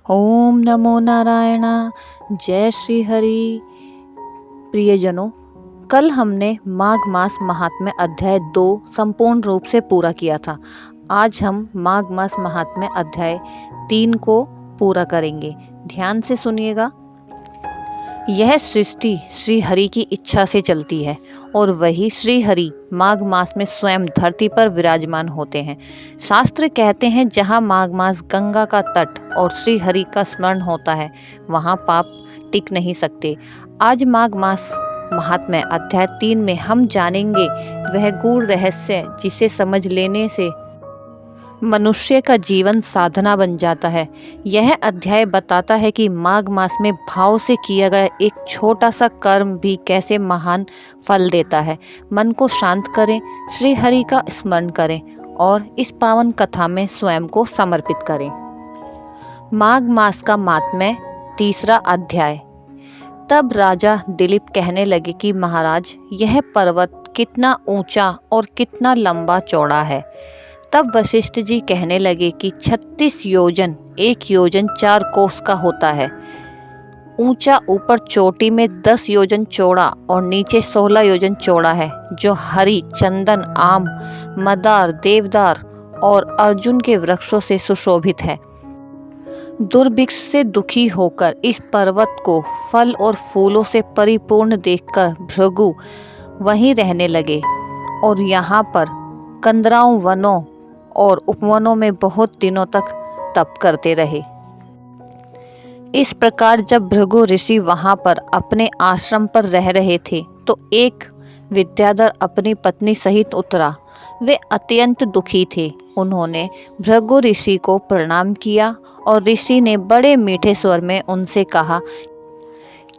ओम नमो नारायण। जय श्री हरि। प्रियजनों, कल हमने माघ मास महात्म्य अध्याय 2 संपूर्ण रूप से पूरा किया था। आज हम माघ मास महात्म्य अध्याय 3 को पूरा करेंगे। ध्यान से सुनिएगा। यह सृष्टि श्री हरि की इच्छा से चलती है और वही श्री हरि माघ मास में स्वयं धरती पर विराजमान होते हैं। शास्त्र कहते हैं, जहाँ माघ मास गंगा का तट और श्री हरि का स्मरण होता है, वहाँ पाप टिक नहीं सकते। आज माघ मास महात्म्य अध्याय 3 में हम जानेंगे वह गूढ़ रहस्य जिसे समझ लेने से मनुष्य का जीवन साधना बन जाता है। यह अध्याय बताता है कि माघ मास में भाव से किया गया एक छोटा सा कर्म भी कैसे महान फल देता है। मन को शांत करें, श्री हरि का स्मरण करें और इस पावन कथा में स्वयं को समर्पित करें। माघ मास का महात्म्य 3 अध्याय। तब राजा दिलीप कहने लगे कि महाराज, यह पर्वत कितना ऊंचा और कितना लंबा चौड़ा है। तब वशिष्ठ जी कहने लगे कि 36 योजन, 1 योजन 4 कोस का होता है। ऊंचा ऊपर चोटी में 10 योजन चौड़ा और नीचे 16 योजन चौड़ा है, जो हरि, चंदन, आम, मदार, देवदार और अर्जुन के वृक्षों से सुशोभित है। दुर्भिक्ष से दुखी होकर इस पर्वत को फल और फूलों से परिपूर्ण देखकर भृगु वहीं रहने लगे और यहाँ पर कंदराओं वनों और उपवनों में बहुत दिनों तक तप करते रहे। इस प्रकार जब भृगु ऋषि वहां पर अपने आश्रम पर रह रहे थे, तो एक विद्याधर अपनी पत्नी सहित उतरा। वे अत्यंत दुखी थे। उन्होंने भृगु ऋषि को प्रणाम किया और ऋषि ने बड़े मीठे स्वर में उनसे कहा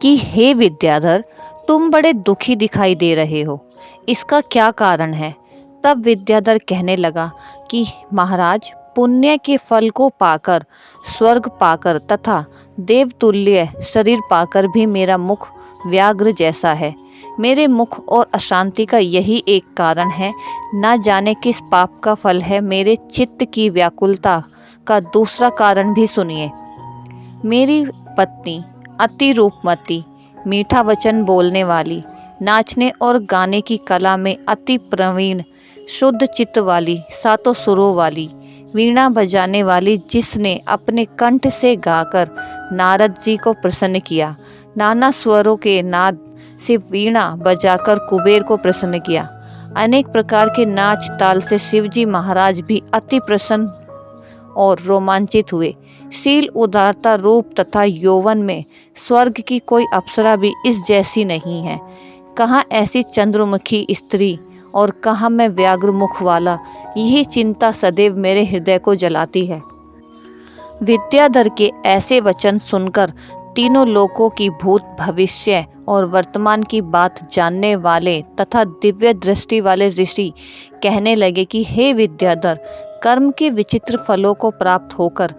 कि हे विद्याधर, तुम बड़े दुखी दिखाई दे रहे हो, इसका क्या कारण है? तब विद्याधर कहने लगा कि महाराज, पुण्य के फल को पाकर, स्वर्ग पाकर तथा देवतुल्य शरीर पाकर भी मेरा मुख व्याघ्र जैसा है। मेरे मुख और अशांति का यही एक कारण है। न जाने किस पाप का फल है मेरे चित्त की व्याकुलता का दूसरा कारण भी सुनिए। मेरी पत्नी अति रूपमती, मीठा वचन बोलने वाली, नाचने और गाने की कला में अति प्रवीण, शुद्ध चित्त वाली, 7 सुरों वाली, वीणा बजाने वाली, जिसने अपने कंठ से गाकर नारद जी को प्रसन्न किया, नाना स्वरों के नाद से वीणा बजाकर कुबेर को प्रसन्न किया, अनेक प्रकार के नाच ताल से शिवजी महाराज भी अति प्रसन्न और रोमांचित हुए। शील, उदारता, रूप तथा यौवन में स्वर्ग की कोई अप्सरा भी इस जैसी नहीं है। कहाँ ऐसी चंद्रमुखी स्त्री और कहाँ मैं व्याघ्र मुख वाला, यही चिंता सदैव मेरे हृदय को जलाती है। विद्याधर के ऐसे वचन सुनकर तीनों लोकों की भूत, भविष्य और वर्तमान की बात जानने वाले तथा दिव्य दृष्टि वाले ऋषि कहने लगे कि हे विद्याधर, कर्म के विचित्र फलों को प्राप्त होकर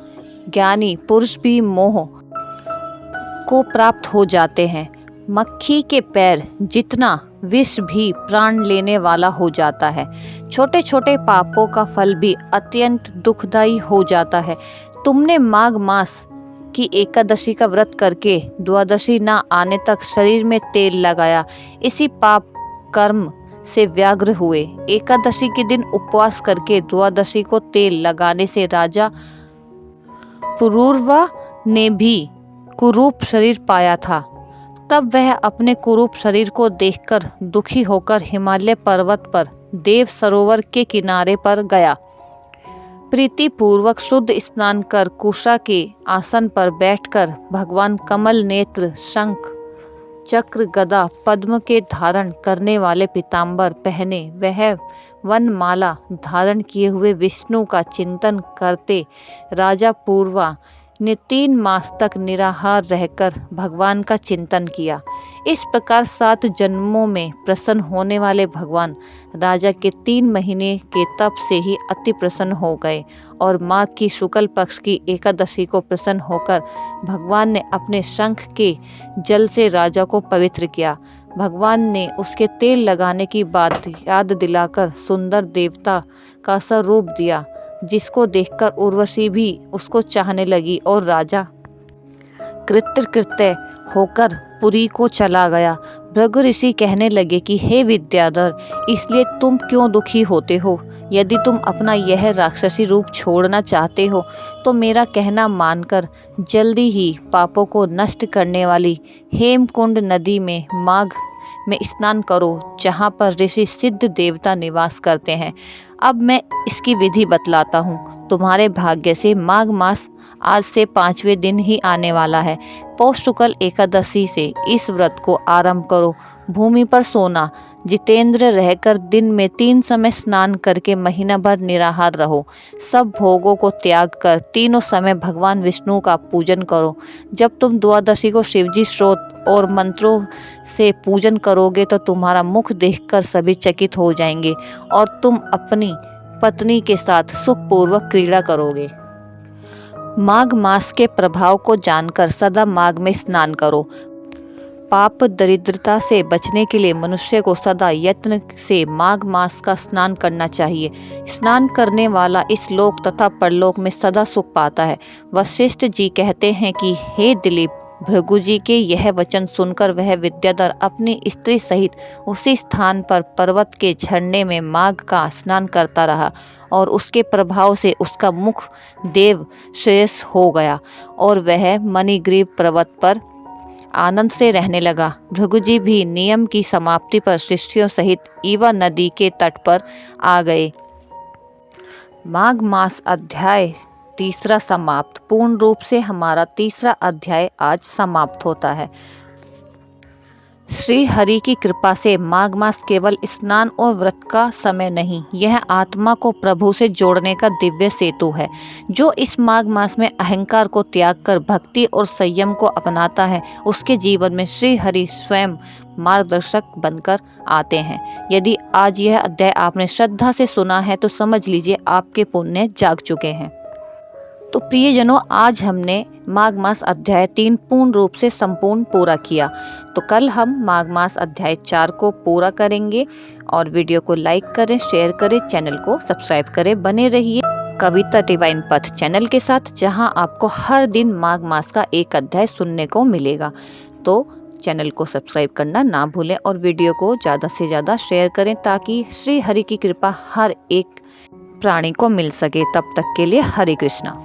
ज्ञानी पुरुष भी मोह को प्राप्त हो जाते हैं। मक्खी के पैर जितना विष भी प्राण लेने वाला हो जाता है। छोटे छोटे पापों का फल भी अत्यंत दुखदायी हो जाता है। तुमने माघ मास की एकादशी का व्रत करके द्वादशी न आने तक शरीर में तेल लगाया, इसी पाप कर्म से व्याघ्र हुए। एकादशी के दिन उपवास करके द्वादशी को तेल लगाने से राजा पुरूरवा ने भी कुरूप शरीर पाया था। तब वह अपने कुरूप शरीर को देखकर दुखी होकर हिमालय पर्वत पर देव सरोवर के किनारे पर गया। प्रीति पूर्वक शुद्ध स्नान कर कुशा के आसन पर बैठकर भगवान कमल नेत्र, शंख, चक्र, गदा, पद्म के धारण करने वाले पीताम्बर पहने वह वनमाला धारण किए हुए विष्णु का चिंतन करते राजा पूर्वा ने 3 मास तक निराहार रहकर भगवान का चिंतन किया। इस प्रकार 7 जन्मों में प्रसन्न होने वाले भगवान राजा के 3 महीने के तप से ही अति प्रसन्न हो गए और माघ की शुक्ल पक्ष की एकादशी को प्रसन्न होकर भगवान ने अपने शंख के जल से राजा को पवित्र किया। भगवान ने उसके तेल लगाने की बात याद दिलाकर सुंदर देवता का सा रूप दिया, जिसको देखकर उर्वशी भी उसको चाहने लगी और राजा कृत्य होकर पुरी को चला गया। भृगु ऋषि कहने लगे कि हे विद्याधर, इसलिए तुम क्यों दुखी होते हो? यदि तुम अपना यह राक्षसी रूप छोड़ना चाहते हो तो मेरा कहना मानकर जल्दी ही पापों को नष्ट करने वाली हेमकुंड नदी में माघ में स्नान करो, जहाँ पर ऋषि सिद्ध देवता निवास करते हैं। अब मैं इसकी विधि बतलाता हूँ। तुम्हारे भाग्य से माघ मास आज से 5वें दिन ही आने वाला है। पौष शुक्ल एकादशी से इस व्रत को आरंभ करो। भूमि पर सोना, जितेंद्र रहकर दिन में 3 समय स्नान करके महीना भर निराहार रहो। सब भोगों को त्याग कर तीनों समय भगवान विष्णु का पूजन करो। जब तुम द्वादशी को शिवजी स्रोत और मंत्रों से पूजन करोगे तो तुम्हारा मुख देखकर सभी चकित हो जाएंगे और तुम अपनी पत्नी के साथ सुखपूर्वक क्रीड़ा करोगे। माघ मास के प्रभाव को जानकर सदा माघ में स्नान करो। पाप दरिद्रता से बचने के लिए मनुष्य को सदा यत्न से माघ मास का स्नान करना चाहिए। स्नान करने वाला इस लोक तथा परलोक में सदा सुख पाता है। वशिष्ठ जी कहते हैं कि हे दिलीप, भृगु जी के यह वचन सुनकर वह विद्याधर अपनी स्त्री सहित उसी स्थान पर पर्वत के झरने में माघ का स्नान करता रहा और उसके प्रभाव से उसका मुख देव श्रेयस हो गया और वह मणिग्रीव पर्वत पर आनंद से रहने लगा। भृगु जी भी नियम की समाप्ति पर शिष्यों सहित ईवा नदी के तट पर आ गए। माघ मास अध्याय 3 समाप्त। पूर्ण रूप से हमारा 3 अध्याय आज समाप्त होता है। श्री हरि की कृपा से माघ मास केवल स्नान और व्रत का समय नहीं, यह आत्मा को प्रभु से जोड़ने का दिव्य सेतु है। जो इस माघ मास में अहंकार को त्याग कर भक्ति और संयम को अपनाता है, उसके जीवन में श्री हरि स्वयं मार्गदर्शक बनकर आते हैं। यदि आज यह अध्याय आपने श्रद्धा से सुना है तो समझ लीजिए आपके पुण्य जाग चुके हैं। तो प्रियजनों, आज हमने माघ मास अध्याय 3 पूर्ण रूप से संपूर्ण पूरा किया। तो कल हम माघ मास अध्याय 4 को पूरा करेंगे। और वीडियो को लाइक करें, शेयर करें, चैनल को सब्सक्राइब करें। बने रहिए कविता डिवाइन पथ चैनल के साथ, जहां आपको हर दिन माघ मास का एक अध्याय सुनने को मिलेगा। तो चैनल को सब्सक्राइब करना ना भूलें और वीडियो को ज़्यादा से ज़्यादा शेयर करें ताकि श्री हरि की कृपा हर एक प्राणी को मिल सके। तब तक के लिए हरे कृष्णा।